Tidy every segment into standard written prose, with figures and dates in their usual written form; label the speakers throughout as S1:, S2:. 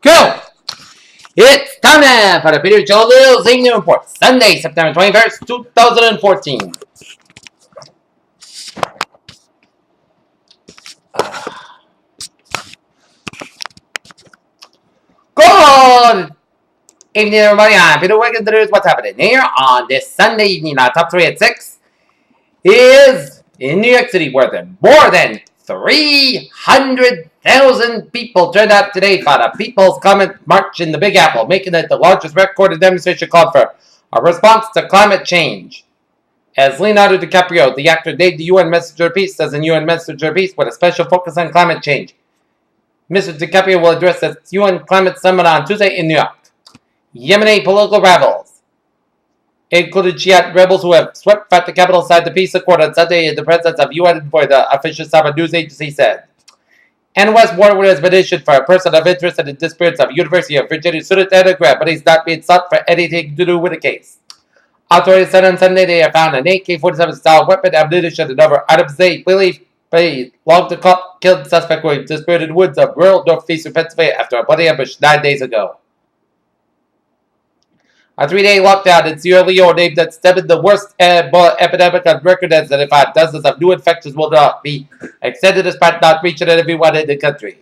S1: Go! It's time now for the Peter Joe Little Evening Report, Sunday, September 21st, 2014. Good evening, everybody. I'm Peter Wiggins. Here's what's happening here on this Sunday evening. Our top 3 at 6 is in New York City, where more than 300,000 people turned out today for the People's Climate March in the Big Apple, making it the largest recorded demonstration called for a response to climate change. As Leonardo DiCaprio, the actor, named the UN Messenger of Peace as a UN Messenger of Peace with a special focus on climate change. Mr. DiCaprio will address the UN Climate Summit on Tuesday in New York. Yemeni political rivals, including Shiite rebels who have swept at the capital, signed the peace accord on Sunday in the presence of UN for the official Sabah news agency said. And West warrant has been issued for a person of interest in the disappearance of University of Virginia student undergrad, but he's not being sought for anything to do with the case. Authorities said on Sunday they have found an AK-47 style weapon, ammunition, and other items they believe belonged to killed suspect who disappeared in the woods of rural northeastern Pennsylvania after a bloody ambush 9 days ago. A 3-day lockdown in Sierra Leone named that stemmed the worst Ebola epidemic on record has identified dozens of new infections will not be extended despite not reaching everyone in the country.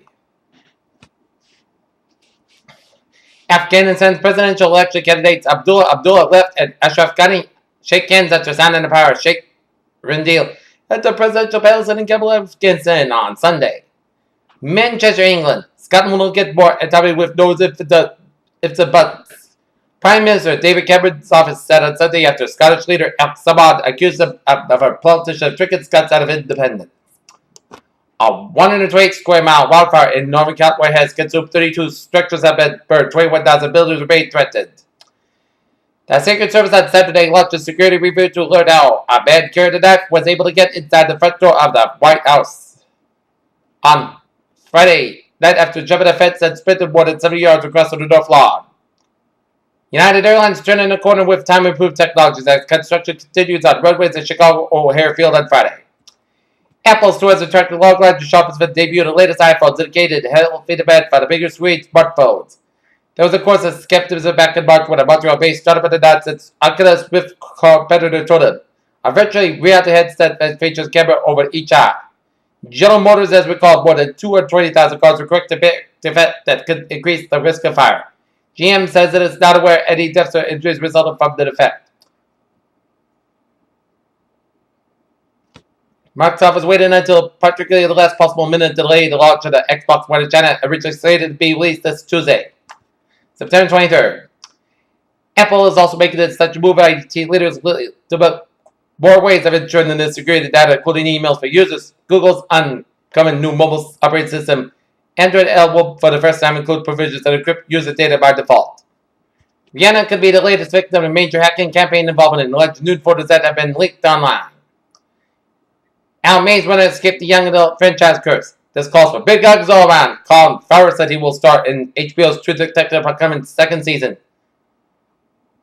S1: Afghanistan's presidential election candidates Abdullah left and Ashraf Ghani shake hands after signing the power of Sheikh Rendil at the presidential palace in Kabul, Afghanistan on Sunday. Manchester, England. Scotland will get more autonomy with no ifs and buts. Prime Minister David Cameron's office said on Sunday after Scottish leader Al Samad accused him of a politician of tricking Scots out of independence. A 128 square mile wildfire in Northern California has consumed 32 structures have been burned. 21,000 buildings remain threatened. The Secret Service on Saturday launched a security review to learn how a man carrying a knife was able to get inside the front door of the White House. On Friday night after jumping a fence and sprinted more than 70 yards across the North Lawn. United Airlines turning the corner with time-improved technologies as construction continues on runways at Chicago O'Hare Field on Friday. Apple stores attracted long lines of shoppers for the debut of the latest iPhones, indicated healthy demand for the bigger screen smartphones. There was, of course, a skepticism back in March when a Montreal-based startup announced its Oculus Rift competitor told them a virtually reality headset that features camera over each eye. General Motors has recalled more than 220,000 cars were correct that could increase the risk of fire. GM says it is not aware any deaths or injuries resulted from the defect. Microsoft is waiting until particularly the last possible minute to delay the launch of the Xbox One in China, originally slated to be released this Tuesday, September 23rd. Apple is also making such a move by IT leaders to look more ways of ensuring the security data, including emails for users. Google's upcoming new mobile operating system, Android L, will for the first time include provisions that encrypt user data by default. Rihanna could be the latest victim of a major hacking campaign involving alleged nude photos that have been leaked online. Al May's runner escaped the young adult franchise curse. This calls for big hugs all around. Colin Farrell said he will star in HBO's True Detective upcoming second season.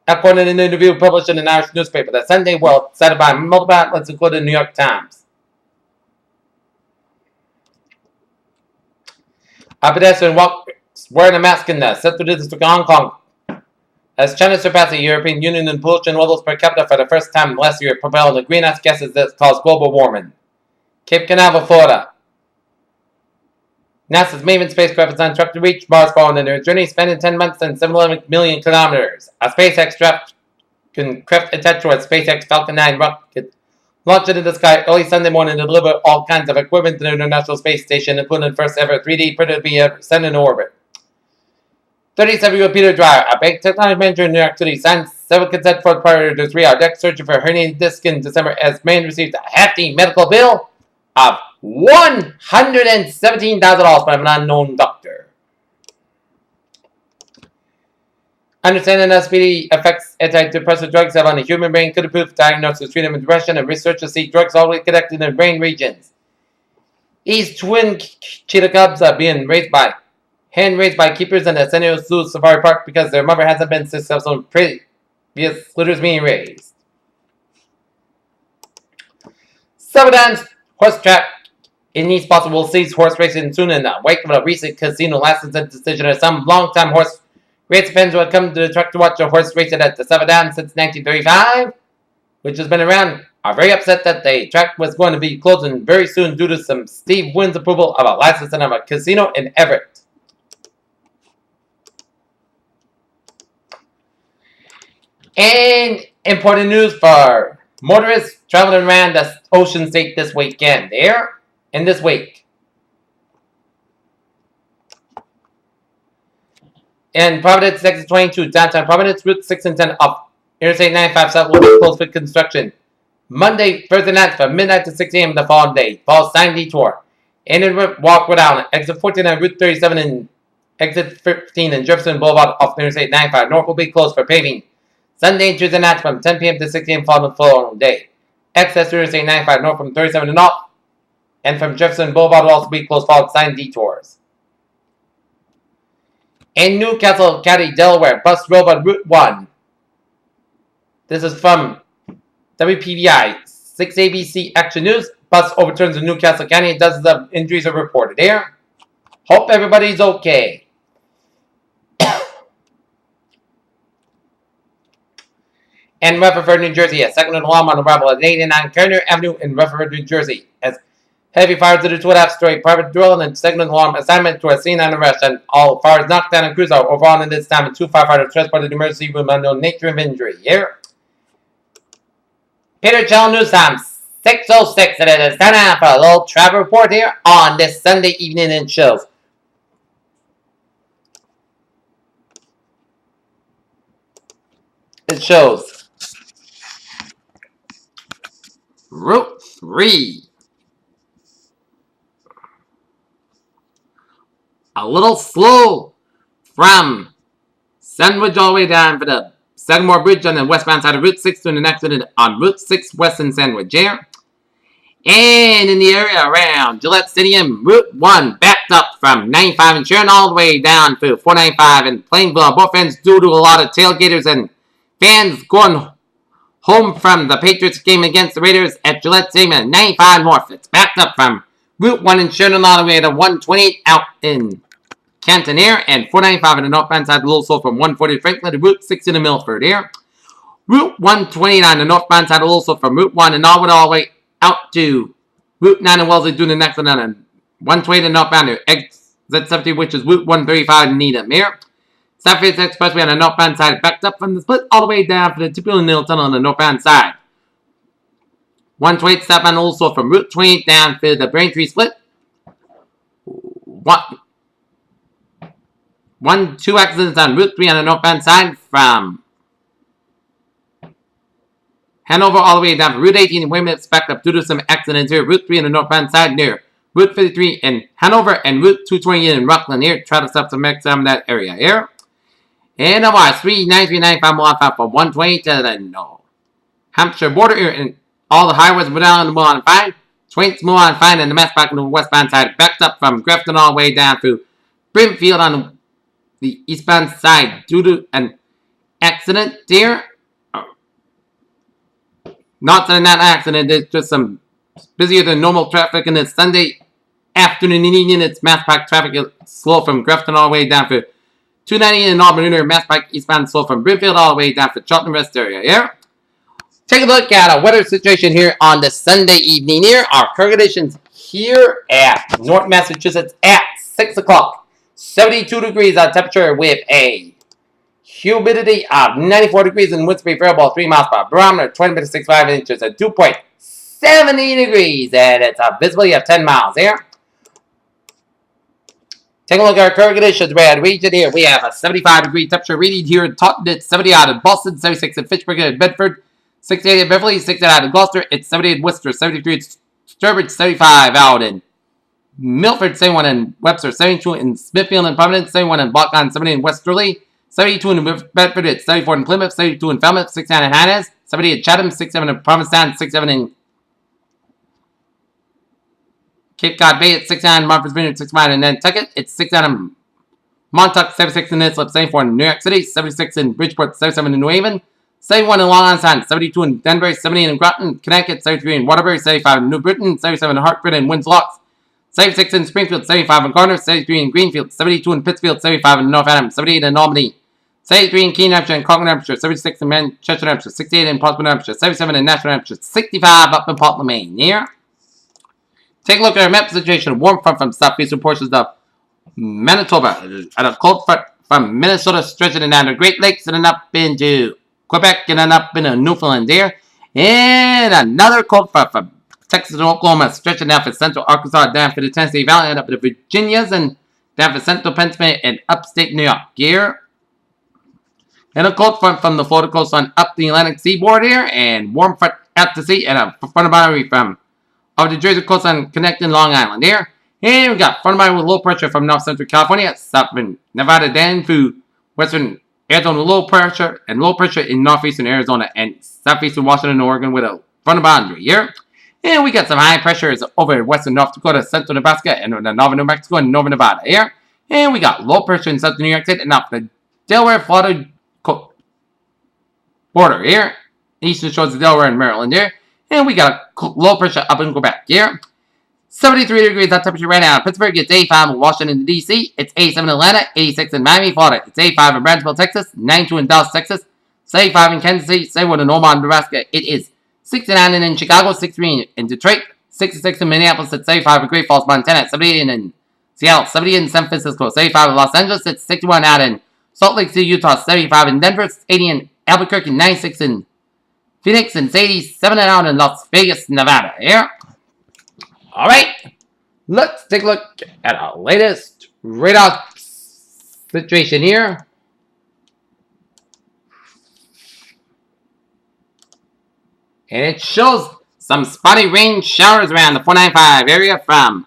S1: According to an interview published in an Irish newspaper, the Sunday World, cited by multiple outlets including the New York Times. A pedestrian wearing a mask in the Central District of Hong Kong as China surpassed the European Union in pollution levels per capita for the first time last year, propelling the greenhouse gases that cause global warming. Cape Canaveral, Florida. NASA's Maven spacecraft is on track to reach Mars following their journey spanning 10 months and 7 million kilometers. A SpaceX craft attached to a SpaceX Falcon 9 rocket launched into the sky early Sunday morning to deliver all kinds of equipment to the International Space Station, including the first ever 3D printer to be sent into orbit. 37-year-old Peter Dreyer, a bank technology manager in New York City, signed several consent forms prior to 3-hour neck surgery for herniated disc in December as man received a hefty medical bill of $117,000 from an unknown doctor. Understanding that speedy effects antidepressant drugs have on the human brain could improve diagnosis, treatment of depression, and researchers see drugs already connected in brain regions. These twin cheetah cubs are being hand-raised by keepers in the San Diego Zoo Safari Park because their mother hasn't been successful in previous litters being raised. Sabadans horse track Any possible seats horse racing soon in the wake of a recent casino license decision, as some long-time horse race fans who have come to the track to watch a horse racing at the Seven Downs since 1935, which has been around, are very upset that the track was going to be closing very soon due to some Steve Wynn's approval of a licensing of a casino in Everett. And important news for motorists traveling around the Ocean State this weekend. There and this week. In Providence, exit 22, downtown Providence, Route 6 and 10 up. Interstate 95 south will be closed for construction. Monday, Thursday night from midnight to 6 a.m. the following day. Fall sign detour. In and walk Rhode Island. Exit 14 on Route 37 and exit 15 and Jefferson Boulevard off Interstate 95. North will be closed for paving. Sunday and Tuesday night from 10 p.m. to 6 a.m. following the following day. Access to Interstate 95 north from 37 and up. And from Jefferson Boulevard will also be closed following sign detours. In Newcastle County, Delaware, bus drove on Route 1. This is from WPVI 6 ABC Action News. Bus overturns in Newcastle County. Dozens of injuries are reported here. Hope everybody's okay. In Rutherford, New Jersey, a second alarm on arrival at 89 Kerner Avenue in Rutherford, New Jersey. As heavy fire to the 12-story private dwelling and second alarm assignment to a scene on arrest, and all fires knocked down and crews are overall in this time, and 2 firefighters transported to the emergency room unknown nature of injury. Here. Peter Channel News Time, 6:06, and it is time for a little travel report here on this Sunday evening in shows. It shows Route 3. A little slow from Sandwich all the way down for the Sagamore Bridge on the westbound side of Route 6 to an accident on Route 6 west in Sandwich here. And in the area around Gillette Stadium, Route 1 backed up from 95 and Sharon all the way down to 495 in Plainville on both ends due to a lot of tailgaters and fans going home from the Patriots game against the Raiders at Gillette Stadium at 95 north. It's backed up from Route 1 in Sheridan all the way to 128 out in Canton here, and 495 on the northbound side of Little Seoul from 140 to Franklin to Route 60 to Milford here. Route 129 on the northbound side of Little Seoul from Route 1 and all the way out to Route 9 in Wellesley doing the next one on 120 to northbound to exit 70, which is Route 135 in Needham here. Southwest Expressway on the northbound side backed up from the split all the way down for the Tupelo Mill Tunnel on the northbound side. 128 southbound also from Route 28 down for the Braintree split. 2 accidents on Route 3 on the northbound side from Hanover all the way down for Route 18 in Weymouth. It's backed up due to some accidents here. Route 3 on the northbound side near Route 53 in Hanover and Route 220 in Rockland here. Try to stop some exam in that area here. And otherwise, 39395 mile on from 120 to the New Hampshire border here. And all the highways were down the Mulholland 5. 20 Mulholland 5 and the Mass back on the westbound side. Backed up from Grafton all the way down to Brimfield on the eastbound side due to an accident here. Not that accident, it's just some busier than normal traffic, and it's Sunday afternoon and evening. It's mass pack traffic slow from Grafton all the way down for 290 in Auburn, mass pack eastbound slow from Brimfield all the way down for Charlton Rest area here. Take a look at our weather situation here on this Sunday evening here. Our current conditions here at North Massachusetts at 6 o'clock. 72 degrees on temperature with a humidity of 94 degrees and wind speed variable 3 miles per barometer, 20 minutes 65 inches at 2.70 degrees, and it's a visibility of 10 miles here. Take a look at our current conditions. We had region here. We have a 75 degree temperature reading here in Taunton. It's 70 out of Boston, 76 in Fitchburg and Bedford, 68 in Beverly, 68 out of Gloucester. It's 70 in Worcester, 73 in Sturbridge, 75 out in Milford, 71 in Webster, 72 in Smithfield and Providence, 71 in Blockland, 70 in Westerly, 72 in Bedford, it's 74 in Plymouth, 72 in Falmouth, 69 in Hyannis, 70 in Chatham, 67 in Provincetown, 67 in Cape Cod Bay, it's 69 in Martha's Vineyard, 65 in Nantucket, it's 69 in Montauk, 76 in Islip, 74 in New York City, 76 in Bridgeport, 77 in New Haven, 71 in Long Island, 72 in Denver, 70 in Groton, Connecticut, 73 in Waterbury, 75 in New Britain, 77 in Hartford and Windsor Locks, 76 in Springfield, 75 in Garner, 73 in Greenfield, 72 in Pittsfield, 75 in North Adams, 78 in Albany, 73 in Keene, Hampshire, and Concord, Hampshire, 76 in Manchester, Hampshire, 68 in Portsmouth, Hampshire, 77 in Nashville, Hampshire, 65 up in Portland, Maine. Here. Take a look at our map situation. Warm front from southeastern portions of Manitoba and a cold front from Minnesota stretching down the Great Lakes and then up into Quebec and then up into Newfoundland there. And another cold front from Texas and Oklahoma stretching down for central Arkansas, down for the Tennessee Valley and up to the Virginias and down for central Pennsylvania and upstate New York here. And a cold front from the Florida coastline up the Atlantic seaboard here and warm front out to sea and a front of boundary from of the Jersey coastline connecting Long Island here. And we got front of boundary with low pressure from north central California, southern Nevada, down through western Arizona, low pressure in northeastern Arizona and southeastern Washington and Oregon with a front of boundary here. And we got some high pressures over western North Dakota, central Nebraska, and northern New Mexico and northern Nevada here. And we got low pressure in southern New York State and up the Delaware, Florida border here. Eastern shores of Delaware and Maryland here. And we got a low pressure up in Quebec here. 73 degrees hot temperature right now in Pittsburgh. It's 85 in Washington, D.C. It's 87 in Atlanta, 86 in Miami, Florida. It's 85 in Brownsville, Texas, 92 in Dallas, Texas, 75 in Kansas City, 71 in Omaha, Nebraska. It is 69 in Chicago, 63 in Detroit, 66 in Minneapolis, it's 75 in Great Falls, Montana, 78 in Seattle, 70 in San Francisco, 75 in Los Angeles, it's 61 out in Salt Lake City, Utah, 75 in Denver, 80 in Albuquerque, 96 in Phoenix, and 87 out in Las Vegas, Nevada. Here. Alright, let's take a look at our latest radar situation here. And it shows some spotty rain showers around the 495 area from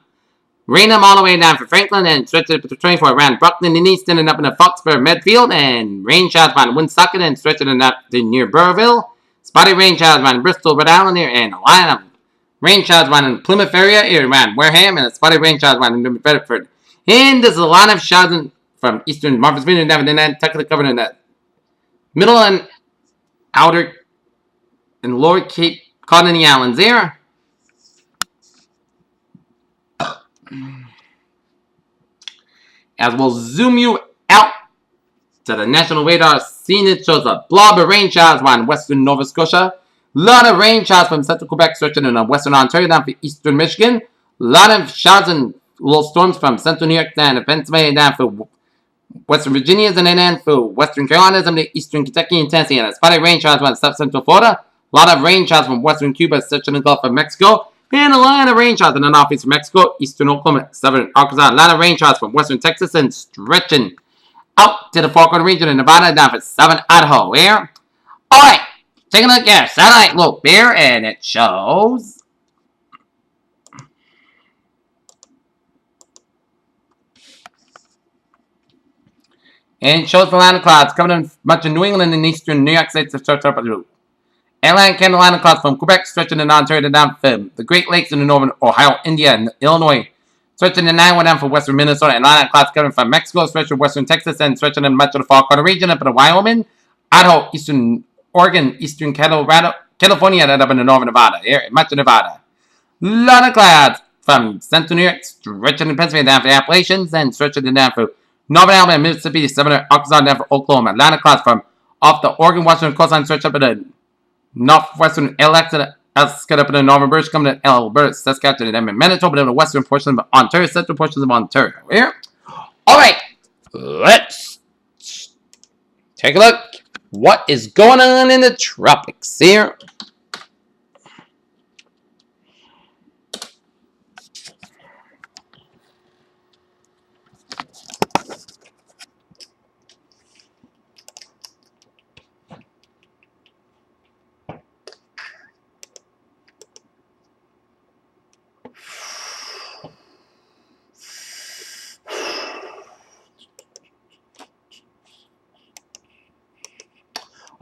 S1: Raynham all the way down for Franklin and stretching up to 24 around Brooklyn and Easton and up into Foxborough, Medfield, and rain showers around Woonsocket and stretching up to near Burrville. Spotty rain showers around Bristol, Rhode Island here, and a line of rain showers around Plymouth area here around Wareham, and a spotty rain showers around New Bedford. And there's a lot of showers from eastern Martha's Vineyard down to Nantucket covered in the middle and outer and lower Cape Colony Islands there. As we'll zoom you out to the national radar scene, it shows a blob of rain showers around western Nova Scotia. A lot of rain showers from central Quebec stretching in western Ontario down to eastern Michigan. A lot of showers and little storms from central New York down to Pennsylvania down for western Virginia and then for western Carolinas and the eastern Kentucky and Tennessee. And a spotty rain showers around south central Florida. A lot of rain showers from western Cuba stretching the Gulf of Mexico. And a lot of rain showers in the northeast of Mexico, eastern Oklahoma, southern Arkansas. A lot of rain showers from western Texas and stretching out to the Falkland region in Nevada down for southern Idaho. Here. Alright, take a look at our satellite look here, and it shows the line of clouds coming in much of New England and eastern New York State to stretch up through Atlantic and the line of clouds from Quebec stretching in Ontario down from the Great Lakes in the northern Ohio, India, and Illinois. Stretching the 9 down from western Minnesota and line of clouds coming from Mexico, stretching western Texas, and stretching in much of the Falkland region up into Wyoming, Idaho, eastern Oregon, eastern California, and up into northern Nevada, here, much of Nevada. Lot of clouds from central New York, stretching in Pennsylvania down for the Appalachians, and stretching down for northern Alabama, Mississippi, southern Arkansas, down for Oklahoma. Lot of clouds from off the Oregon, Washington coastline, stretch up into northwestern Alaska up in the northern British, coming to Alberta, Saskatchewan, and Manitoba, in the western portion of Ontario, central portions of Ontario. Here. Alright, let's take a look. What is going on in the tropics here?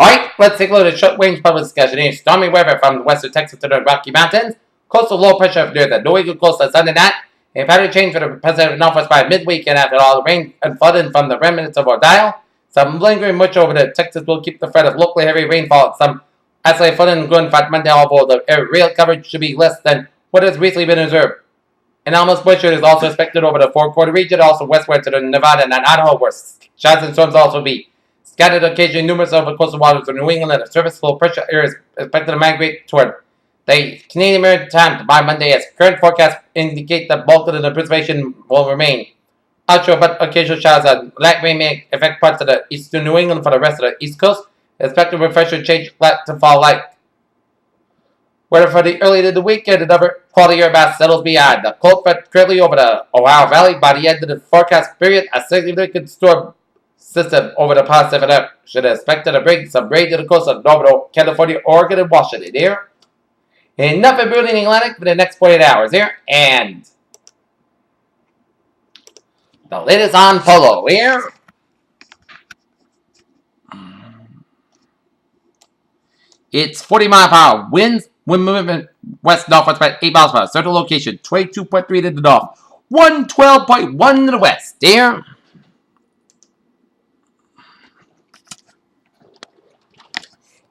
S1: Alright, let's take a look at short-range public discussion here. Stormy weather from the western Texas to the Rocky Mountains. Coastal low pressure near the New England coast on Sunday night. A pattern change for the Pacific Northwest by midweek, and after all the rain and flooding from the remnants of Dial. Some lingering much over the Texas will keep the threat of locally heavy rainfall. Some isolated flooding and good for Monday, although the real coverage should be less than what has recently been observed. An almost moisture is also expected over the four-quarter region, also westward to the Nevada and Idaho, where showers and storms also be scattered occasionally numerous over coastal waters of New England, and a surface low pressure area is expected to migrate toward the Canadian Maritime by Monday, as current forecasts indicate that bulk of the precipitation will remain outshore, but occasional showers and light rain may affect parts of the eastern New England for the rest of the East Coast. Expected refresher change flat to fall light. Weather for the early of the weekend, another quality air mass settles beyond the cold front currently over the Ohio Valley. By the end of the forecast period, a significant storm system over the Pacific should expected to bring some rain to the coast of Northern California, Oregon, and Washington here. And nothing brewing in the Atlantic for the next 48 hours here. And the latest on polo here. It's 40 mile per hour winds. Wind movement west northwest by 8 miles per hour. Central location 22.3 to the north, 112.1 to the west. There.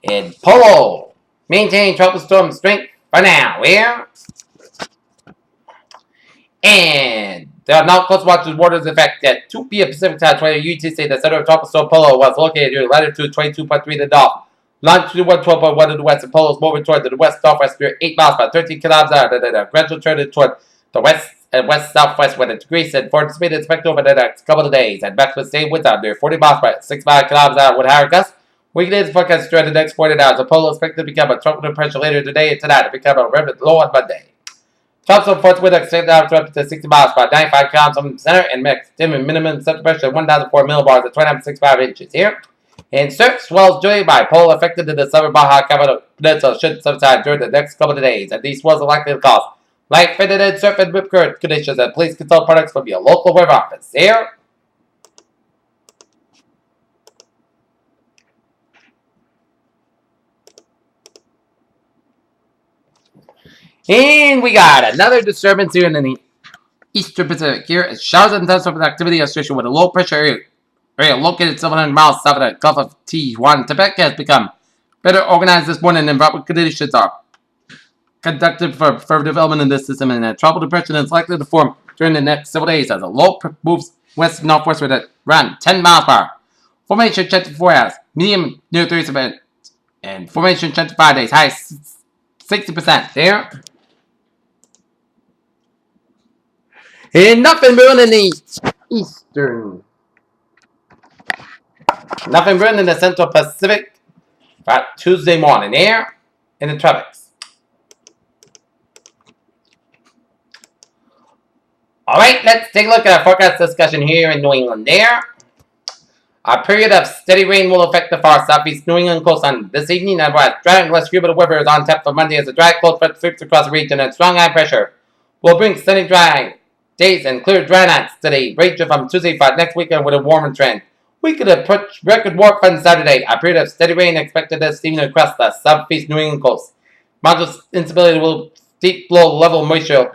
S1: In polo, maintaining tropical storm strength for now. Here. And there are now coast watches waters effect at 2 p.m. Pacific time. 20 UTC. The center of tropical storm Polo was located near latitude 22.3 to the north. Longitude 112.1 to the west, and Polo is moving toward the west northwest near 8 miles per 13 kilometers an hour. The gradual turning toward the west and west southwest with a decrease in forward speed expected over the next couple of days. And back to the same winds out near 40 miles per 65 kilometers an hour with higher gusts. Weekdays forecast during the next 48 hours. The Polo is expected to become a tropical depression later today and tonight to become a remnant low on Monday. Tropical force wind extended out up to 60 miles per 95 kilometers from the center and minimum central pressure of 1,004 millibars at 29.65 inches here. And surf swells joined by Polo affected in the southern Baja California Peninsula should subside during the next couple of days, and these swells are likely to cause light fitted and surf and rip current conditions, and please consult products from your local weather office. Here. And we got another disturbance here in the eastern Pacific. Here is showers and thunderstorm activity associated with a low pressure area located 700 miles south of the Gulf of Tijuana. Tibet has become better organized this morning, and rapid conditions are conducted for further development in this system, and a tropical depression is likely to form during the next several days as a low moves west-northwestward at around 10 miles per hour. Formation 24 hours, medium near 30%, and formation 25 days, high 60% there. And nothing brewing in the eastern. Nothing brewing in the Central Pacific for Tuesday morning here in the tropics. Alright, let's take a look at our forecast discussion here in New England there. A period of steady rain will affect the far southeast New England coastline this evening, and dry and less humid weather is on tap for Monday as a dry cold front sweeps across the region, and strong high pressure will bring sunny dry days and clear dry nights to the range from Tuesday for next weekend with a warmer trend. We could approach record warm on Saturday. A period of steady rain expected this evening across the southeast New England coast. Mountain instability will steep low-level moisture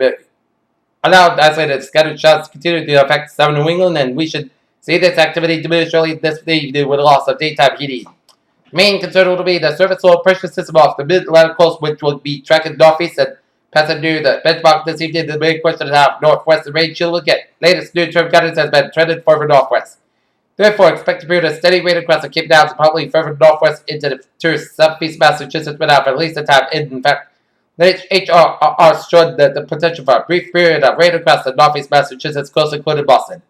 S1: allowed isolated scattered showers to continue to affect southern New England, and we should see this activity diminish early this evening with a loss of daytime heating. The main concern will be the surface low pressure system off the mid-Atlantic coast, which will be tracking northeast and passing near the benchmark this evening. The main question is how northwest the rain chill will get. Latest near-term guidance has been trended further northwest. Therefore, expect a period of steady rain across the Cape Downs and probably further northwest into the tourist southeast Massachusetts without for at least a time. In fact, the HRR showed the potential for a brief period of rain across the northeast Massachusetts coast, including Boston.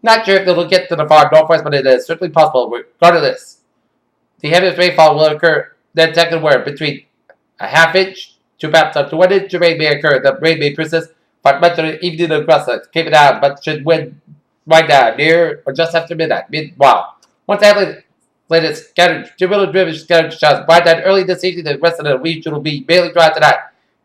S1: Not sure if it will get to the far northwest, but it is certainly possible. Regardless, the heaviest rainfall will occur then where between a half inch to perhaps up to 1 inch of rain may occur. The rain may persist for much of the evening across the Cape Downs, but should wind right down near or just after midnight. Meanwhile, once isolated scattered driven scattered showers bright down early this evening, the rest of the region will be barely dry tonight.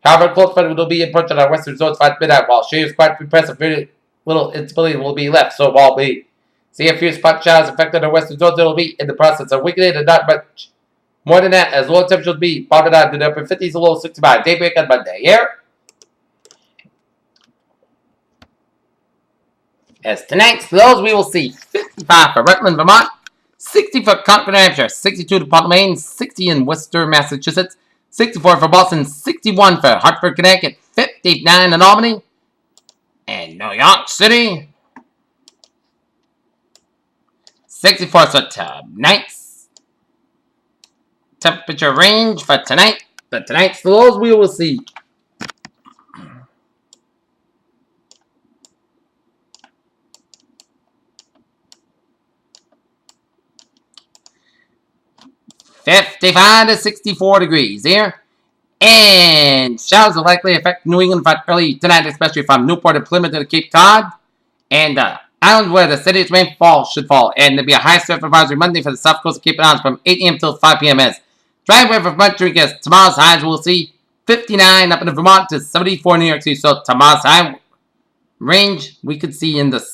S1: However, cold front will be approaching our western zones by midnight, while shades quite impressive. Very little instability will be left. So while we see a few spot showers affecting our western zones, it will be in the process of weakening and not much more than that, as low temperatures will be bobbing out to the upper 50s and low 60s by daybreak on Monday. Here. As tonight's lows, we will see 55 for Rutland, Vermont, 60 for Concord, New Hampshire, 62 to Portland, Maine, 60 in Worcester, Massachusetts, 64 for Boston, 61 for Hartford, Connecticut, 59 in Albany, And New York City, 64. So tonight's temperature range for tonight. The tonight's lows we will see. .55 to 64 degrees here. And showers will likely affect New England from early tonight, especially from Newport and Plymouth to Cape Cod. And the island where the city's rainfall should fall. And there'll be a high surf advisory Monday for the south coast of Cape Cod from 8 a.m. till 5 p.m. as dry weather for much weekends. Tomorrow's highs we'll see 59 up in Vermont to 74 in New York City. So tomorrow's high range we could see in the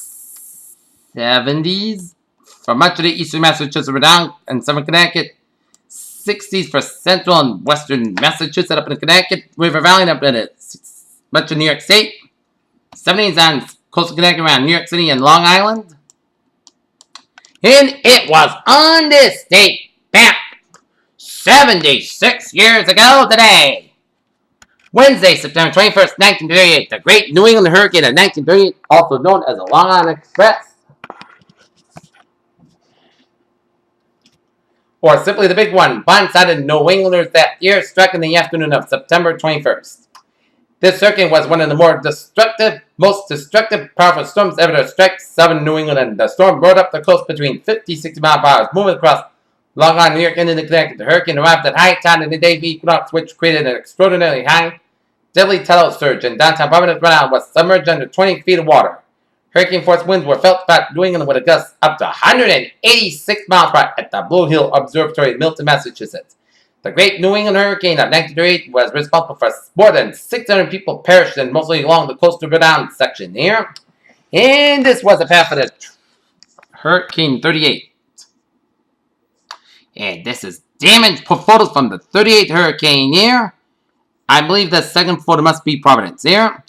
S1: 70s for much of the eastern Massachusetts, Rhode Island, and southern Connecticut. 60s for central and western Massachusetts up in the Connecticut River Valley and up in much of New York State. 70s on coastal Connecticut around New York City and Long Island. And it was on this date back 76 years ago today. Wednesday, September 21st, 1938. The Great New England Hurricane of 1938, also known as the Long Island Express. Or simply the big one, blindsided New Englanders that year, struck in the afternoon of September 21st. This hurricane was one of the most destructive, powerful storms ever to strike southern New England, and the storm rode up the coast between 50 and 60 miles per hour, moving across Long Island, New York, and into Connecticut. The hurricane arrived at high tide in the day of equinox, which created an extraordinarily high, deadly tidal surge, and downtown Providence, Rhode Island was submerged under 20 feet of water. Hurricane-force winds were felt throughout New England with a gust up to 186 miles per hour at the Blue Hill Observatory in Milton, Massachusetts. The Great New England Hurricane of 1938 was responsible for more than 600 people perished, mostly along the coastal Rhode Island section here. And this was a path of the Hurricane 38. And this is damage photos from the 38th hurricane here. I believe the second photo must be Providence here.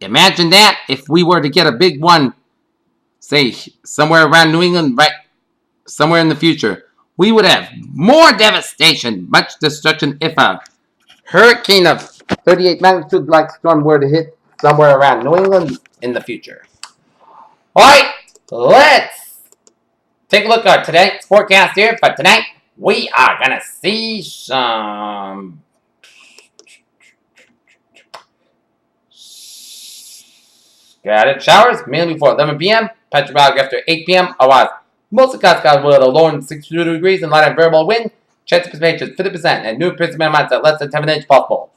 S1: Imagine that if we were to get a big one, say, somewhere around New England, right, somewhere in the future. We would have more devastation, much destruction if a hurricane of 38 magnitude like storm were to hit somewhere around New England in the future. Alright, let's take a look at tonight's forecast here. For tonight, we are going to see some scattered showers, mainly before 11 p.m., patchy after 8 p.m. Otherwise, most of the skies with a low in 62 degrees and light and variable wind. Chance of precipitation 50% and new precipitation amounts at less than 10 inches possible.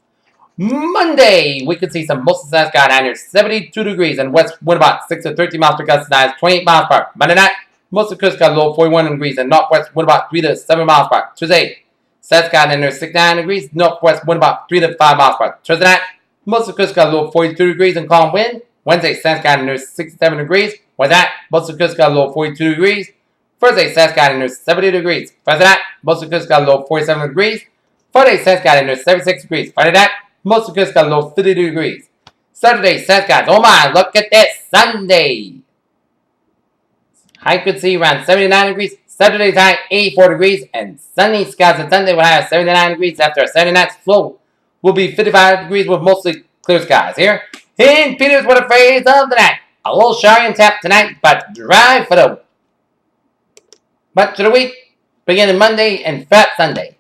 S1: Monday, we could see some most of the sky down here 72 degrees and west wind about 6 to 13 miles per gust and 28 miles per hour. Monday night, most of the coast got low 41 degrees and northwest wind about 3 to 7 miles per hour. Tuesday, south sky down there 69 degrees, northwest wind about 3 to 5 miles per hour. Thursday night, most of the coast got low 42 degrees and calm wind. Wednesday, south sky down there 67 degrees. With that, most of the coast got low 42 degrees. Thursday, south sky down there 70 degrees. Friday night, most of the coast got low 47 degrees. Friday, south sky down there 76 degrees. Friday night, most of the coast got low 50 degrees. Saturday, south skies. Oh my, look at this. Sunday. High could see around 79 degrees. Saturday's high 84 degrees. And sunny skies on Sunday will have 79 degrees after a Saturday night's low will be 55 degrees with mostly clear skies here. In Peters with a phrase of the night. A little showery and tap tonight, but dry for the much of the week, beginning Monday and Fat Sunday.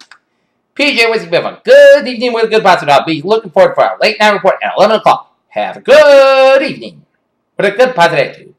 S1: PJ wishes you have a good evening with a good positive. I'll be looking forward for our late night report at 11 o'clock. Have a good evening with a good positive attitude.